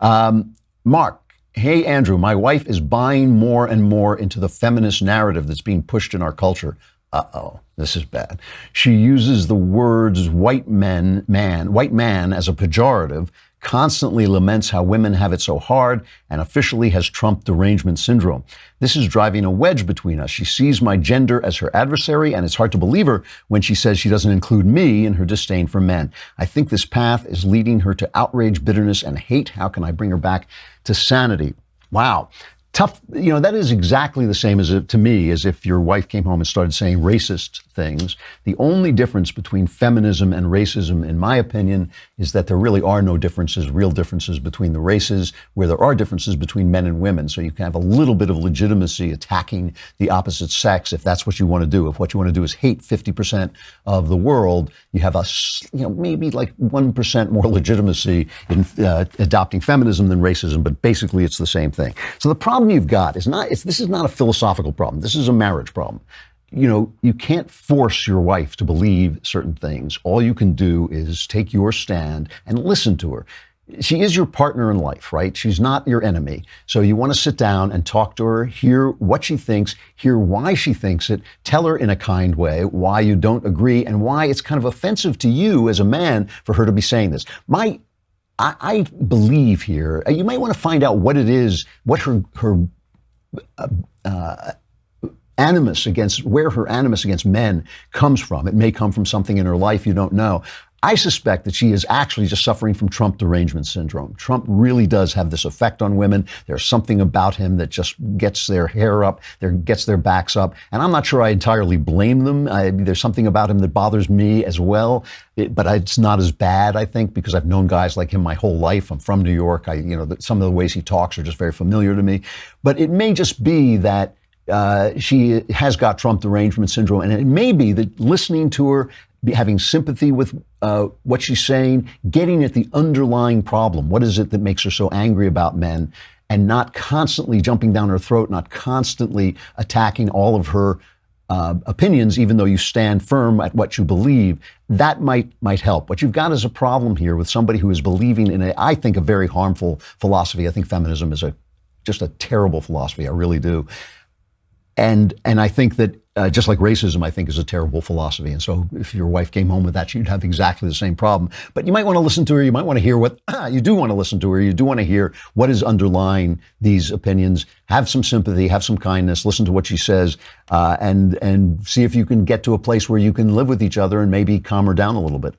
Mark, hey, Andrew, my wife is buying more and more into the feminist narrative that's being pushed in our culture. Uh-oh, this is bad. She uses the words white man as a pejorative, constantly laments how women have it so hard, and officially has trumped derangement syndrome. This is driving a wedge between us. She sees my gender as her adversary, and it's hard to believe her when she says she doesn't include me in her disdain for men. I think this path is leading her to outrage, bitterness, and hate. How can I bring her back to sanity? Wow. Tough, that is exactly the same to me as if your wife came home and started saying racist things. The only difference between feminism and racism, in my opinion, is that there really are no real differences between the races, where there are differences between men and women. So you can have a little bit of legitimacy attacking the opposite sex if that's what you want to do. If what you want to do is hate 50% of the world, you have maybe like 1% more legitimacy in adopting feminism than racism, but basically it's the same thing. So the problem you've got is this is not a philosophical problem. This is a marriage problem. You can't force your wife to believe certain things. All you can do is take your stand and listen to her. She is your partner in life, right? She's not your enemy. So you want to sit down and talk to her, hear what she thinks, hear why she thinks it, tell her in a kind way why you don't agree and why it's kind of offensive to you as a man for her to be saying this. I believe here, you might want to find out what it is, what her animus against, where her animus against men comes from. It may come from something in her life you don't know. I suspect that she is actually just suffering from Trump derangement syndrome. Trump really does have this effect on women. There's something about him that just gets their hair up, gets their backs up. And I'm not sure I entirely blame them. There's something about him that bothers me as well. But it's not as bad, I think, because I've known guys like him my whole life. I'm from New York. Some of the ways he talks are just very familiar to me. But it may just be that she has got Trump derangement syndrome. And it may be that listening to her, having sympathy with what she's saying, getting at the underlying problem. What is it that makes her so angry about men? And not constantly jumping down her throat, not constantly attacking all of her opinions, even though you stand firm at what you believe. That might help. What you've got is a problem here with somebody who is believing in I think, a very harmful philosophy. I think feminism is just a terrible philosophy. I really do. And I think that just like racism, I think, is a terrible philosophy. And so if your wife came home with that, you'd have exactly the same problem. But you might want to listen to her. You might want to hear you do want to listen to her. You do want to hear what is underlying these opinions. Have some sympathy, have some kindness, listen to what she says, and see if you can get to a place where you can live with each other and maybe calm her down a little bit.